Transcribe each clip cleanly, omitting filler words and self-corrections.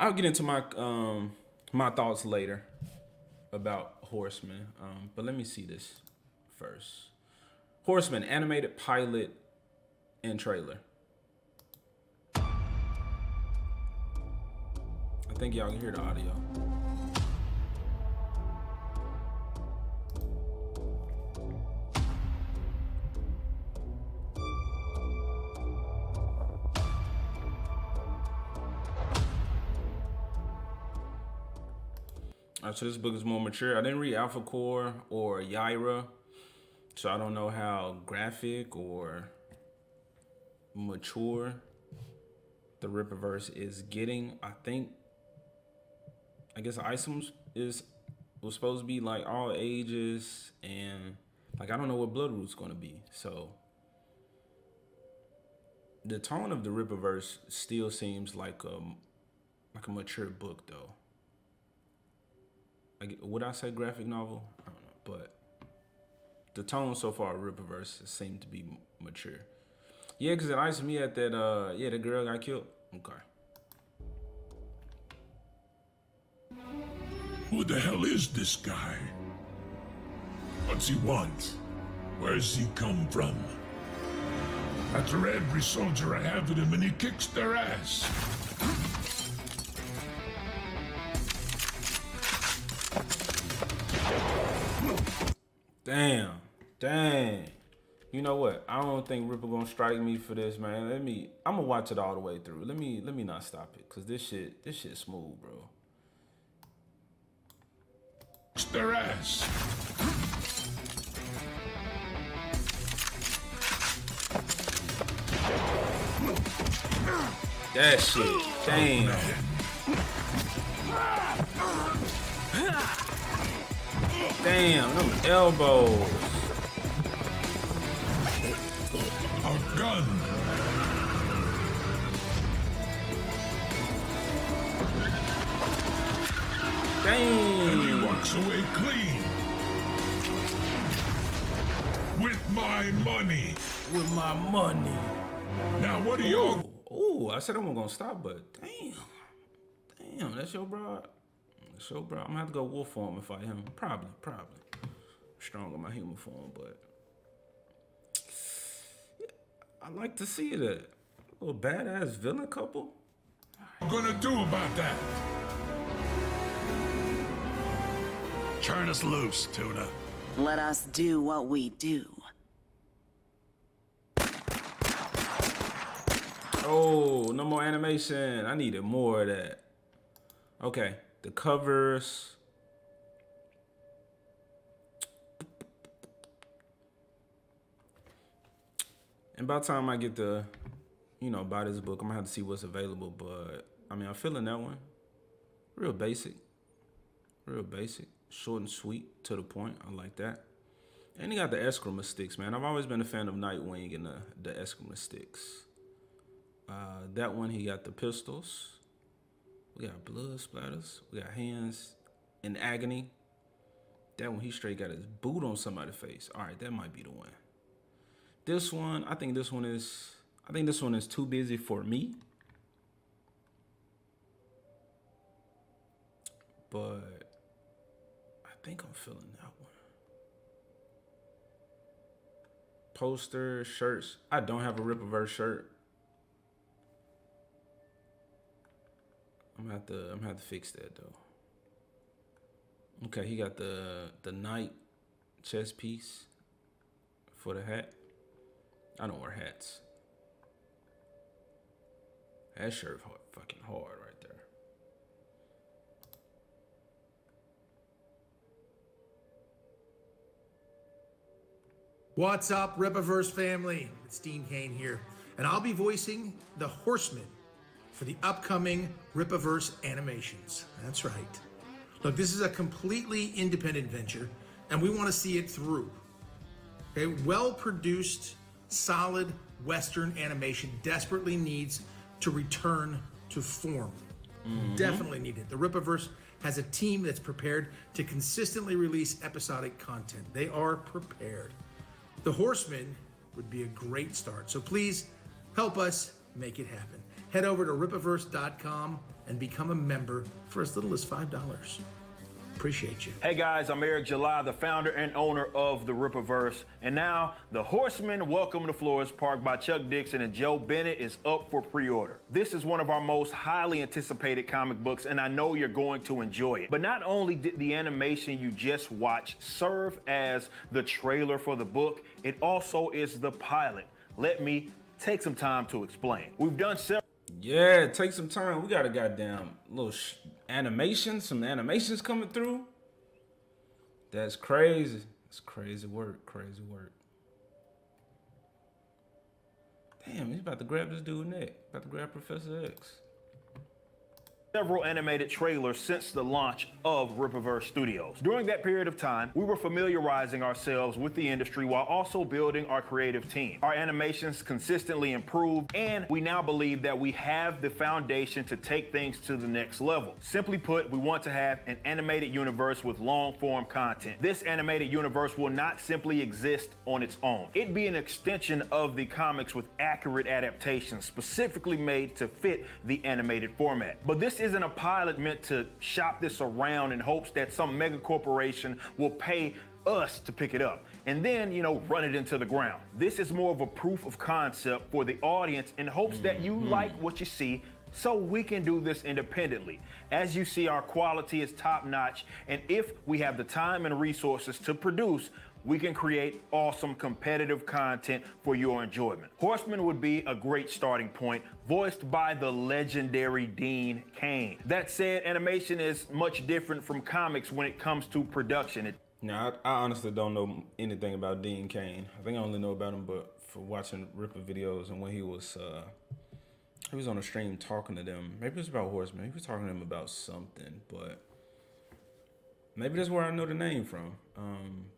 I'll get into my thoughts later about Horseman. But let me see this first. Horseman animated pilot and trailer. I think y'all can hear the audio. So this book is more mature. I didn't read Alpha Core or Yaira, so I don't know how graphic or mature the Rippaverse is getting. I guess Isom was supposed to be like all ages, and like I don't know what Bloodroot's gonna be. So the tone of the Rippaverse still seems like a mature book though. Would I say graphic novel? I don't know, but the tone so far of Rippaverse seemed to be mature. Yeah, because it iced me at that, the girl got killed. Okay. Who the hell is this guy? What's he want? Where's he come from? After every soldier I have with him and he kicks their ass. Dang. You know what? I don't think Ripper gonna strike me for this, man. I'm gonna watch it all the way through. Let me not stop it, cause this shit smooth, bro. Kicks their ass. That shit, damn. Damn, them elbows. A gun. Damn. And he walks away clean. With my money. With my money. Now what are you? Ooh, I said I wasn't gonna stop, but damn, that's your broad. So, bro, I'm gonna have to go wolf form and fight him. Probably. Strong in my human form, but yeah, I like to see that. A little badass villain couple. What are you gonna do about that? Turn us loose, Tuna. Let us do what we do. Oh, no more animation. I needed more of that. Okay. The covers. And by the time I get to, buy this book, I'm gonna have to see what's available. But I mean, I'm feeling that one. Real basic. Short and sweet, to the point. I like that. And he got the Eskrima sticks, man. I've always been a fan of Nightwing and the Eskrima sticks. That one, he got the pistols. We got blood splatters. We got hands in agony. That one, he straight got his boot on somebody's face. All right, that might be the one. This one, I think this one is too busy for me. But I think I'm feeling that one. Poster, shirts. I don't have a Rippaverse shirt. I'm gonna have to fix that though. Okay, he got the knight chest piece for the hat. I don't wear hats. That shirt fucking hard right there. What's up, Rippaverse family? It's Dean Kane here, and I'll be voicing the Horseman for the upcoming Rippaverse animations. That's right. Look, this is a completely independent venture, and we want to see it through. Okay, well-produced, solid Western animation desperately needs to return to form. Definitely needed. The Rippaverse has a team that's prepared to consistently release episodic content. They are prepared. The Horseman would be a great start. So please help us make it happen. Head over to Rippaverse.com and become a member for as little as $5. Appreciate you. Hey guys, I'm Eric July, the founder and owner of the Rippaverse. And now, The Horseman, Welcome to Flores Park by Chuck Dixon and Joe Bennett is up for pre-order. This is one of our most highly anticipated comic books, and I know you're going to enjoy it. But not only did the animation you just watched serve as the trailer for the book, it also is the pilot. Let me take some time to explain. We've done several... Yeah, take some time. We got a goddamn little some animations coming through. That's crazy. It's crazy work, crazy work. Damn, he's about to grab this dude neck. About to grab Professor X. Several animated trailers since the launch of Rippaverse Studios. During that period of time, we were familiarizing ourselves with the industry while also building our creative team. Our animations consistently improved, and we now believe that we have the foundation to take things to the next level. Simply put, we want to have an animated universe with long-form content. This animated universe will not simply exist on its own. It'd be an extension of the comics with accurate adaptations specifically made to fit the animated format. But this isn't a pilot meant to shop this around in hopes that some mega corporation will pay us to pick it up and then, you know, run it into the ground. This is more of a proof of concept for the audience in hopes that you like what you see, so we can do this independently. As you see, our quality is top notch, and if we have the time and resources to produce, we can create awesome competitive content for your enjoyment. Horseman would be a great starting point, voiced by the legendary Dean Cain. That said, animation is much different from comics when it comes to production. Now, I honestly don't know anything about Dean Cain. I think I only know about him but for watching Ripper videos and when he was on a stream talking to them. Maybe it was about Horseman. He was talking to them about something, but maybe that's where I know the name from.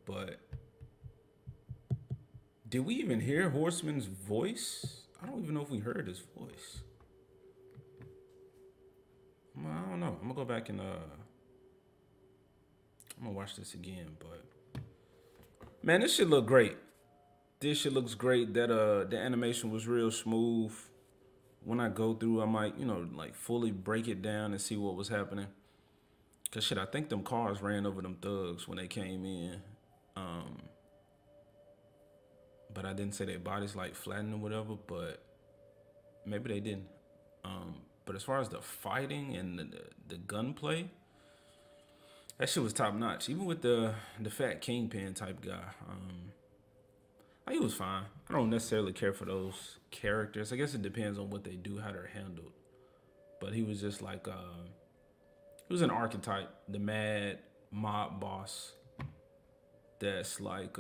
But did we even hear Horseman's voice? I don't even know if we heard his voice. I don't know. I'm gonna go back and I'm gonna watch this again. But man, this shit look great. This shit looks great. That the animation was real smooth. When I go through, I might, you know, like fully break it down and see what was happening. Cause shit, I think them cars ran over them thugs when they came in. But I didn't say their bodies like flattened or whatever, but maybe they didn't. But as far as the fighting and the gunplay, that shit was top notch. Even with the fat kingpin type guy, he was fine. I don't necessarily care for those characters. I guess it depends on what they do, how they're handled. But he was just like, he was an archetype, the mad mob boss. That's like,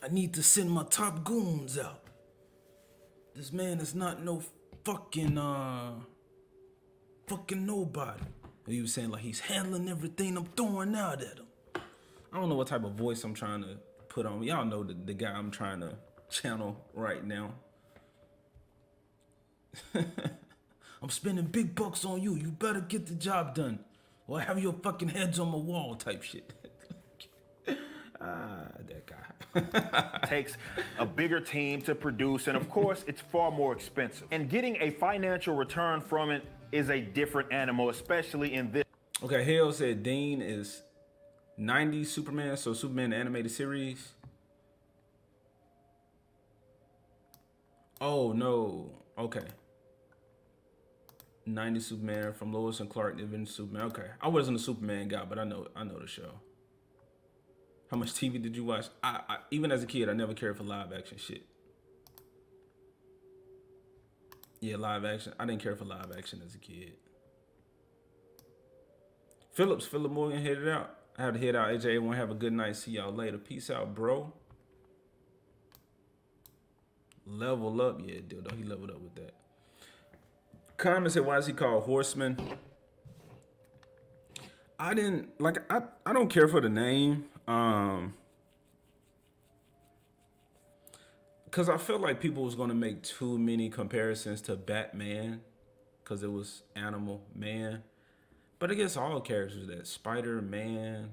I need to send my top goons out. This man is not no fucking nobody. And he was saying like he's handling everything I'm throwing out at him. I don't know what type of voice I'm trying to put on. Y'all know the guy I'm trying to channel right now. I'm spending big bucks on you. You better get the job done, or have your fucking heads on my wall type shit. That guy. Takes a bigger team to produce, and of course, it's far more expensive. And getting a financial return from it is a different animal, especially in this. Okay, Hale said Dean is 90s Superman, so Superman the animated series. Oh no, okay. 90s Superman from Lois and Clark, even Superman. Okay, I wasn't a Superman guy, but I know the show. How much TV did you watch? I even as a kid, I never cared for live action shit. Yeah, live action. I didn't care for live action as a kid. Philip Morgan headed out. I have to head out. AJ, everyone have a good night. See y'all later. Peace out, bro. Level up. Yeah, dude, he leveled up with that. Carmen said, why is he called Horseman? I don't care for the name. Because I felt like people was going to make too many comparisons to Batman because it was Animal Man. But I guess all characters, that Spider-Man,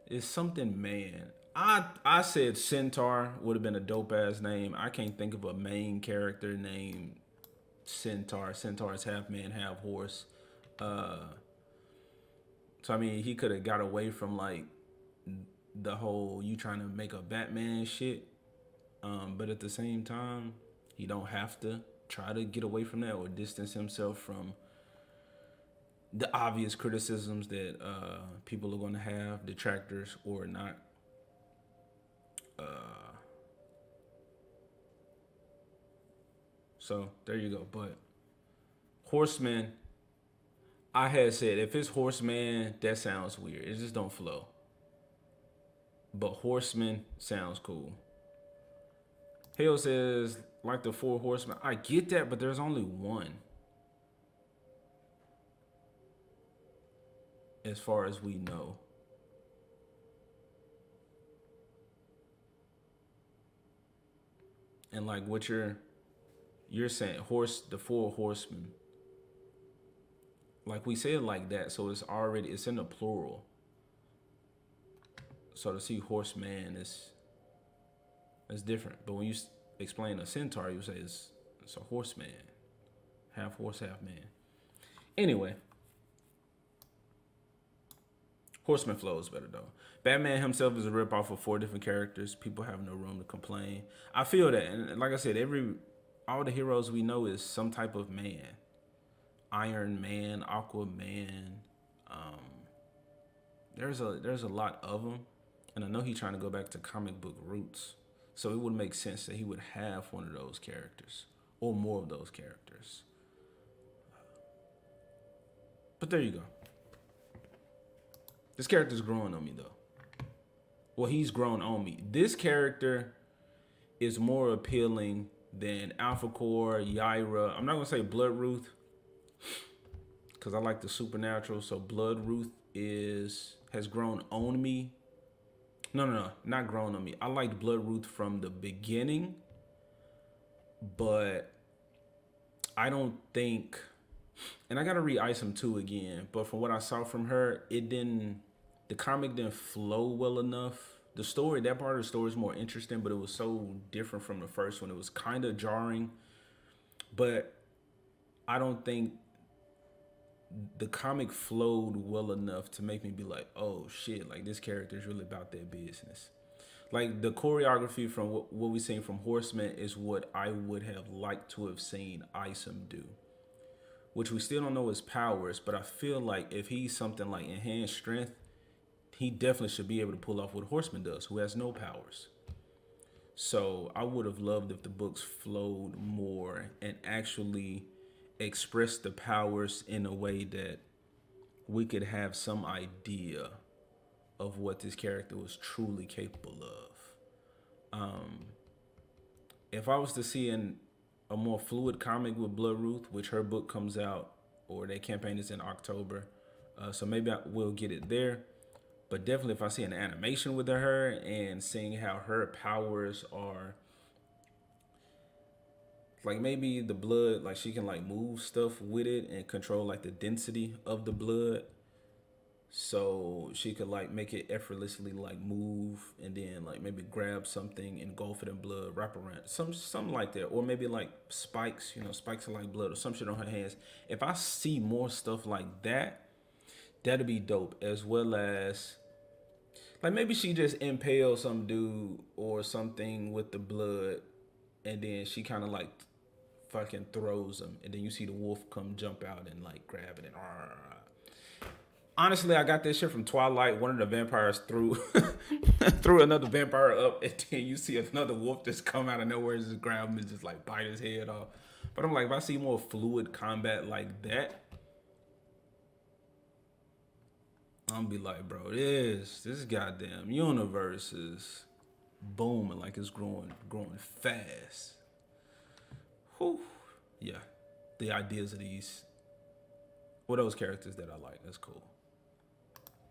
it's something man. I said Centaur would have been a dope ass name. I can't think of a main character named Centaur. Centaur is half man, half horse. So I mean, he could have got away from like the whole you trying to make a Batman shit. But at the same time, he don't have to try to get away from that or distance himself from the obvious criticisms that people are going to have, detractors or not. So there you go. But Horseman, I had said if it's Horseman, that sounds weird. It just don't flow. But Horseman sounds cool. Hale says, like the 4 Horsemen. I get that, but there's only one. As far as we know. And like what you're saying, the 4 Horsemen. Like we say it like that, so it's in the plural. So to see horseman is different. But when you explain a centaur, you say it's a horseman. Half horse, half man. Anyway. Horseman flows better though. Batman himself is a ripoff of 4 different characters. People have no room to complain. I feel that, and like I said, all the heroes we know is some type of man. Iron Man, Aquaman. There's a lot of them, and I know he's trying to go back to comic book roots. So it would make sense that he would have one of those characters or more of those characters. But there you go. This character's growing on me though. Well, he's grown on me. This character is more appealing than Alpha Core, Yaira. I'm not gonna say Blood Ruth because I like the supernatural. So Blood Ruth has grown on me. No, not grown on me. I liked Blood Ruth from the beginning, but I don't think, and I gotta read Isom 2 again, but from what I saw from her, the comic didn't flow well enough. The story, that part of the story is more interesting, but it was so different from the first one. It was kind of jarring, but I don't think the comic flowed well enough to make me be like, oh shit, like this character is really about their business. Like the choreography from what we've seen from Horseman is what I would have liked to have seen Isom do, which we still don't know his powers, but I feel like if he's something like enhanced strength, he definitely should be able to pull off what Horseman does, who has no powers. So I would have loved if the books flowed more and actually express the powers in a way that we could have some idea of what this character was truly capable of. If I was to see a more fluid comic with Blood Ruth, which her book comes out, or their campaign is in October, so maybe I will get it there. But definitely if I see an animation with her and seeing how her powers are, like maybe the blood, like she can like move stuff with it and control like the density of the blood. So she could like make it effortlessly like move and then like maybe grab something, engulf it in blood, wrap around, something like that. Or maybe like spikes, spikes are like blood or some shit on her hands. If I see more stuff like that, that'd be dope. As well as like maybe she just impales some dude or something with the blood and then she kind of like fucking throws him and then you see the wolf come jump out and like grab it and honestly, I got this shit from Twilight. One of the vampires threw another vampire up and then you see another wolf just come out of nowhere and just grab him and just like bite his head off. But I'm like, if I see more fluid combat like that, I'm be like, bro, this goddamn universe is booming, like it's growing fast. Whew. Yeah, the ideas of these, those characters that I like, that's cool.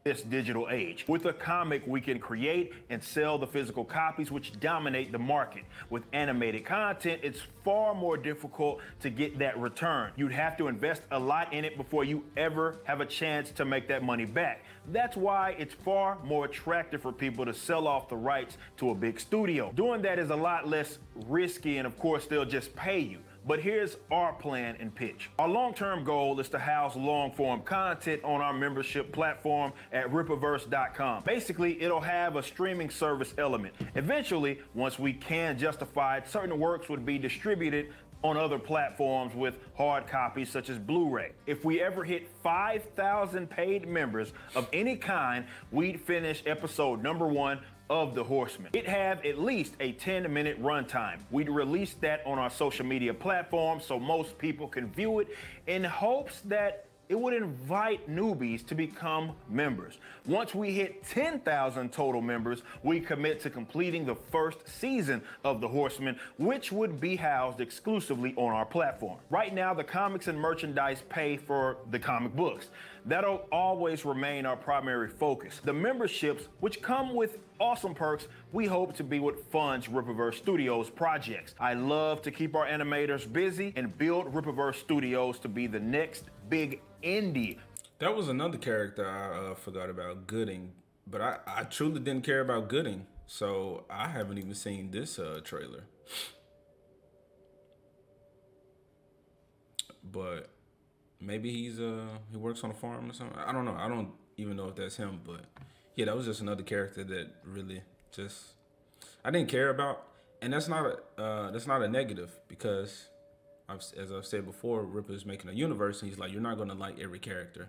this digital age. With a comic, we can create and sell the physical copies, which dominate the market. With animated content, it's far more difficult to get that return. You'd have to invest a lot in it before you ever have a chance to make that money back. That's why it's far more attractive for people to sell off the rights to a big studio. Doing that is a lot less risky, and of course, they'll just pay you. But here's our plan and pitch. Our long-term goal is to house long-form content on our membership platform at Rippaverse.com. Basically, it'll have a streaming service element. Eventually, once we can justify it, certain works would be distributed on other platforms with hard copies such as Blu-ray. If we ever hit 5,000 paid members of any kind, we'd finish episode #1 of The Horseman. It'd have at least a 10-minute runtime. We'd release that on our social media platforms so most people can view it in hopes that it would invite newbies to become members. Once we hit 10,000 total members, we commit to completing the first season of The Horseman, which would be housed exclusively on our platform. Right now, the comics and merchandise pay for the comic books. That'll always remain our primary focus. The memberships, which come with awesome perks, we hope to be what funds Rippaverse Studios projects. I love to keep our animators busy and build Rippaverse Studios to be the next big indie. That was another character I forgot about, Gooding. But I truly didn't care about Gooding, so I haven't even seen this trailer. But maybe he works on a farm or something. I don't know. I don't even know if that's him. But yeah, that was just another character that really just I didn't care about, and that's not a negative, because as I've said before, Ripper's making a universe, and he's like, you're not going to like every character,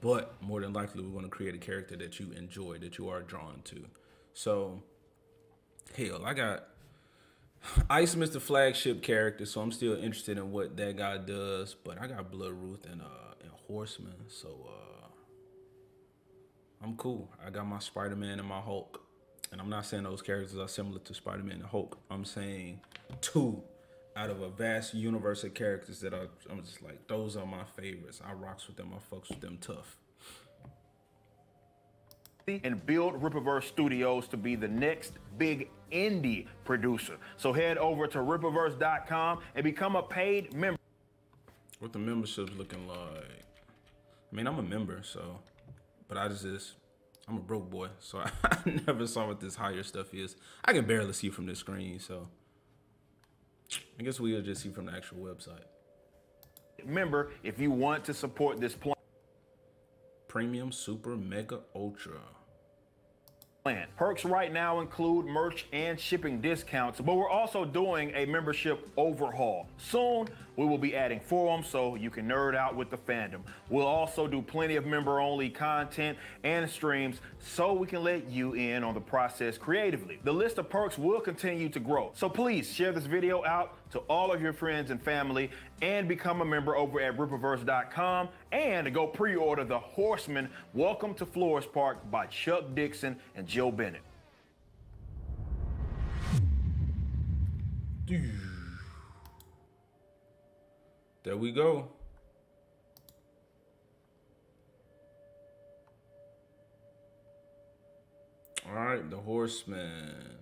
but more than likely we're going to create a character that you enjoy, that you are drawn to. So hell, I got Iceman's the flagship character, so I'm still interested in what that guy does. But I got Blood Ruth and Horseman, so I'm cool. I got my Spider-Man and my Hulk, and I'm not saying those characters are similar to Spider-Man and Hulk. I'm saying two out of a vast universe of characters that I'm just like, those are my favorites. I rocks with them. I fucks with them tough. And build Rippaverse Studios to be the next big indie producer. So head over to Rippaverse.com and become a paid member. What the membership's looking like? I mean, I'm a member, so, but I'm a broke boy, so I never saw what this higher stuff is. I can barely see from this screen, so I guess we'll just see from the actual website. Remember, if you want to support this plan, Premium, Super, Mega, Ultra. Perks right now include merch and shipping discounts, but we're also doing a membership overhaul. Soon, we will be adding forums so you can nerd out with the fandom. We'll also do plenty of member-only content and streams so we can let you in on the process creatively. The list of perks will continue to grow, so please share this video out to all of your friends and family and become a member over at Rippaverse.com, and go pre-order The Horseman, Welcome to Flores Park by Chuck Dixon and Joe Bennett. There we go. All right, the Horseman.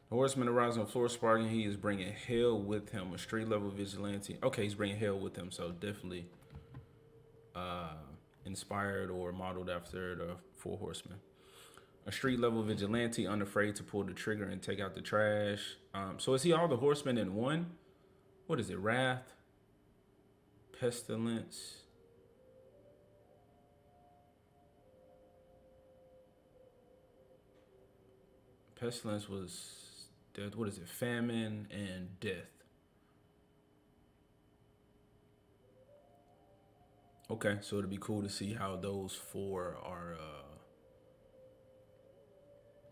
The Horseman arrives on Flores Park, and he is bringing hell with him. A street-level vigilante. Okay, he's bringing hell with him, so definitely inspired or modeled after the Four Horsemen. A street-level vigilante, unafraid to pull the trigger and take out the trash. So is he all the Horsemen in one? What is it? Wrath, Pestilence. Pestilence was death. What is it? Famine and death. Okay, so it'll be cool to see how those four are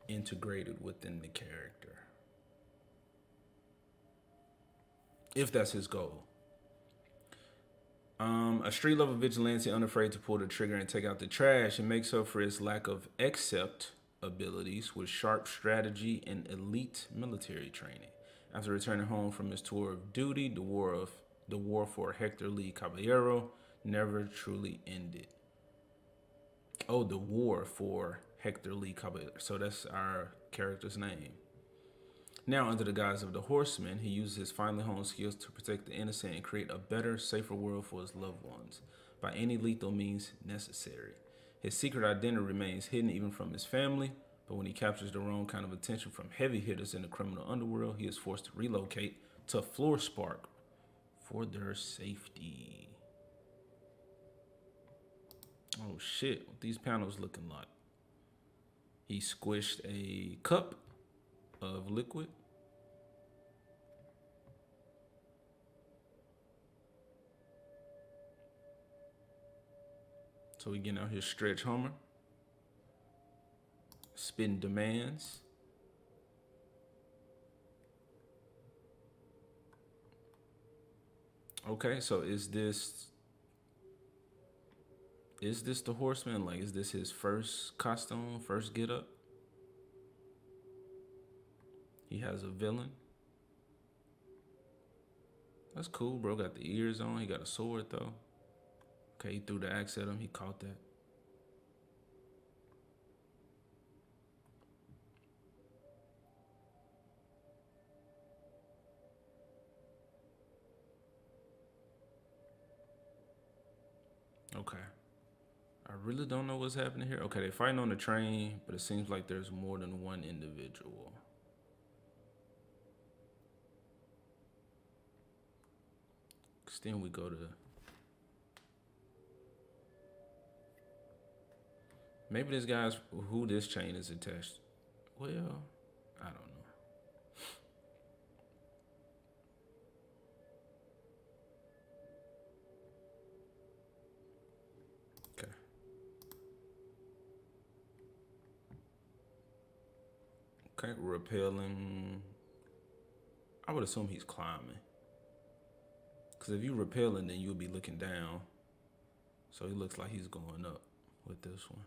integrated within the character, if that's his goal. A street-level vigilante, unafraid to pull the trigger and take out the trash, and makes up for his lack of accept abilities with sharp strategy and elite military training. After returning home from his tour of duty, the war for Hector Lee Caballero never truly ended. Oh, the war for Hector Lee Caballero. So that's our character's name. Now, under the guise of the Horseman, he uses his finely honed skills to protect the innocent and create a better, safer world for his loved ones by any lethal means necessary. His secret identity remains hidden even from his family, but when he captures the wrong kind of attention from heavy hitters in the criminal underworld, he is forced to relocate to Floor Spark for their safety. Oh shit, what these panels looking like? He squished a cup of liquid. So we getting out here stretch Homer. Spin demands. Okay, so is this the Horseman? Like, is this his first costume, first get up? He has a villain. That's cool, bro. Got the ears on. He got a sword, though. Okay, he threw the axe at him. He caught that. Okay. I really don't know what's happening here. Okay, they're fighting on the train, but it seems like there's more than one individual. Cause then we go to... Maybe this guy's who this chain is attached. Well, I don't know. Okay. Okay, rappelling. I would assume he's climbing. Because if you rappelling, then you'll be looking down. So he looks like he's going up with this one.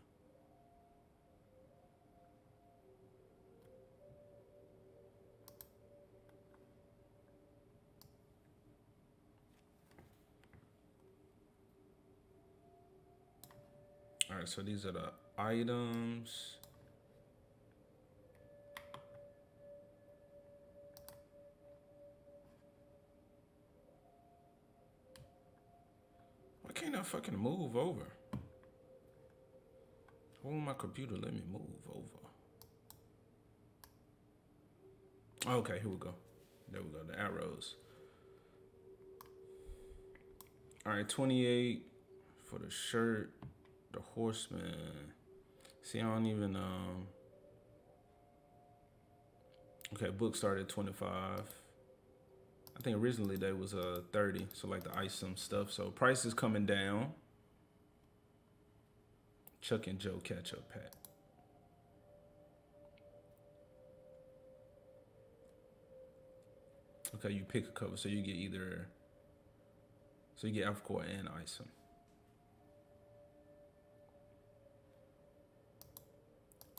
All right, so these are the items. Why can't I fucking move over? Why won't my computer let me move over? Okay, here we go. There we go, the arrows. All right, 28 for the shirt. The Horseman. See, I don't even, okay, book started at 25. I think originally they was 30, so like the item stuff. So price is coming down. Chuck and Joe catch up pack. Okay, you pick a cover, so you get either, so you get Alphacore and item.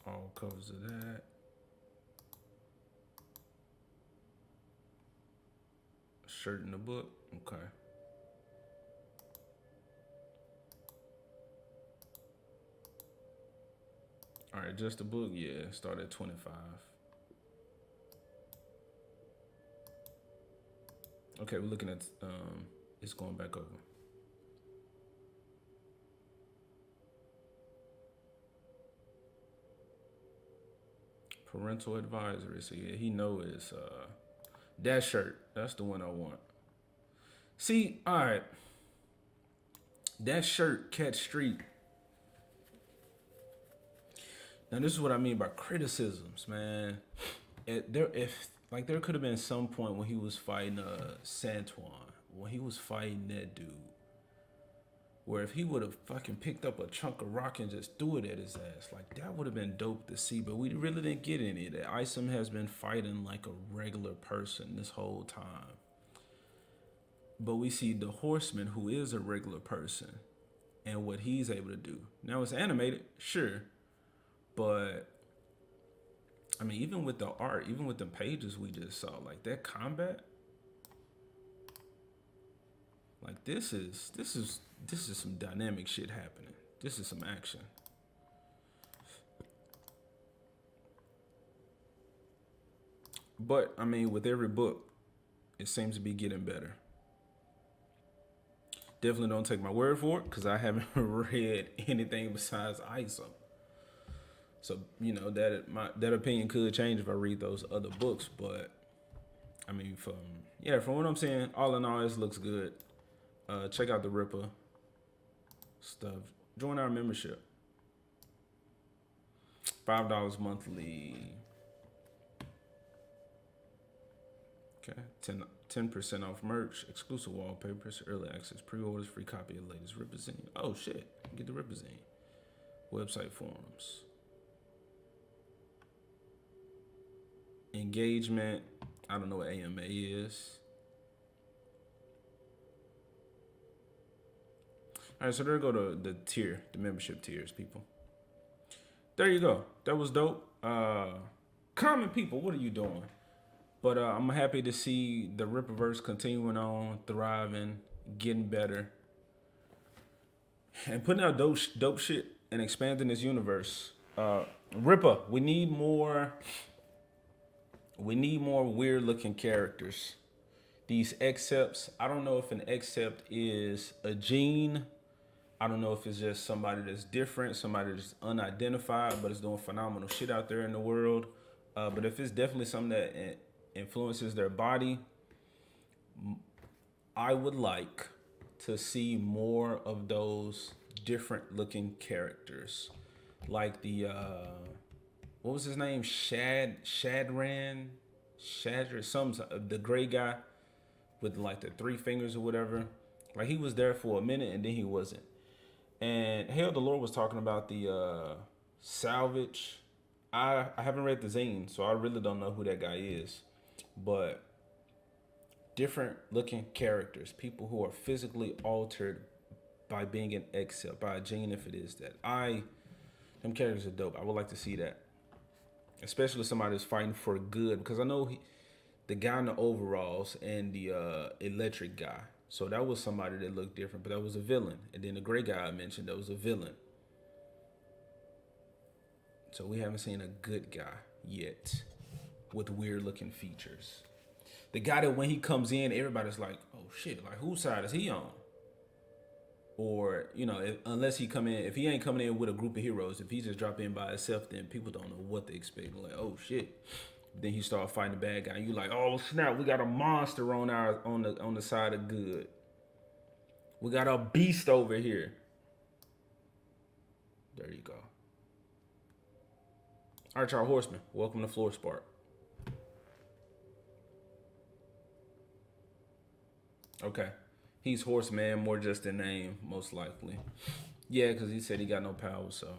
All covers of that. Shirt in the book. Okay. All right, just the book. Yeah, start at 25. Okay, we're looking at it's going back over. Parental advisory. So yeah, he knows it's that shirt. That's the one I want. See, all right. That shirt, Cat Street. Now this is what I mean by criticisms, man. There could have been some point when he was fighting Santuan, when he was fighting that dude, where if he would have fucking picked up a chunk of rock and just threw it at his ass, like that would have been dope to see, but we really didn't get any of that. Isom has been fighting like a regular person this whole time. But we see the Horseman, who is a regular person, and what he's able to do. Now it's animated, sure, but I mean, even with the art, even with the pages we just saw, like that combat, like this is some dynamic shit happening. This is some action. But I mean, with every book, it seems to be getting better. Definitely don't take my word for it, because I haven't read anything besides ISO. So, you know, that opinion could change if I read those other books. But I mean, from what I'm saying, all in all, this looks good. Check out the Ripper stuff. Join our membership. $5 monthly. Okay, 10% off merch, exclusive wallpapers, early access, pre-orders, free copy of the latest Ripper zine. Oh shit, get the Ripper zine. Website forums. Engagement. I don't know what AMA is. All right, so there go to the membership tiers, people. There you go. That was dope. Comment people, what are you doing? But I'm happy to see the Rippaverse continuing on, thriving, getting better, and putting out dope shit and expanding this universe. Ripper, we need more weird looking characters. These excepts, I don't know if an except is a gene. I don't know if it's just somebody that's different, somebody that's unidentified, but is doing phenomenal shit out there in the world. But if it's definitely something that influences their body, I would like to see more of those different looking characters. Like the, what was his name? Shadran, the gray guy with like the 3 fingers or whatever. Like he was there for a minute and then he wasn't. And hell, the Lord was talking about the salvage. I haven't read the zine, so I really don't know who that guy is. But different looking characters, people who are physically altered by being an except, by a gene, if it is that. Them characters are dope. I would like to see that. Especially somebody that's fighting for good, because I know the guy in the overalls and the electric guy. So that was somebody that looked different, but that was a villain. And then the gray guy I mentioned, that was a villain. So we haven't seen a good guy yet with weird looking features. The guy that when he comes in, everybody's like, oh shit, like whose side is he on? Or, you know, unless he come in, if he ain't coming in with a group of heroes, if he just drop in by himself, then people don't know what they expect. Like, oh shit. Then he start fighting the bad guy. And you like, oh snap, we got a monster on the side of good. We got a beast over here. There you go. All right, y'all, Horseman. Welcome to Floor Spark. Okay. He's Horseman, more just a name, most likely. Yeah, because he said he got no power, so.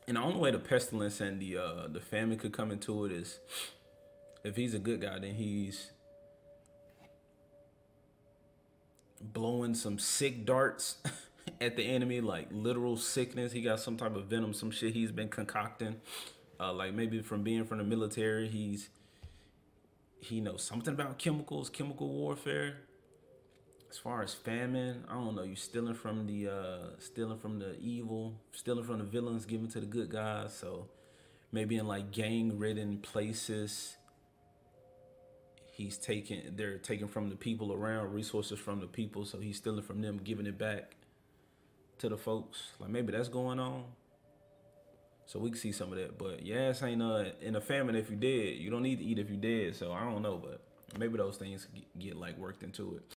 And the only way the pestilence and the famine could come into it is if he's a good guy, then he's blowing some sick darts at the enemy, like literal sickness. He got some type of venom, some shit he's been concocting. Like maybe from being from the military, he knows something about chemicals, chemical warfare. As far as famine, I don't know. You stealing from the evil, stealing from the villains, giving to the good guys. So maybe in like gang-ridden places, they're taking from the people around, resources from the people. So he's stealing from them, giving it back to the folks. Like maybe that's going on. So we can see some of that. But your ass ain't in a famine if you dead. You don't need to eat if you dead. So I don't know, but maybe those things get like worked into it.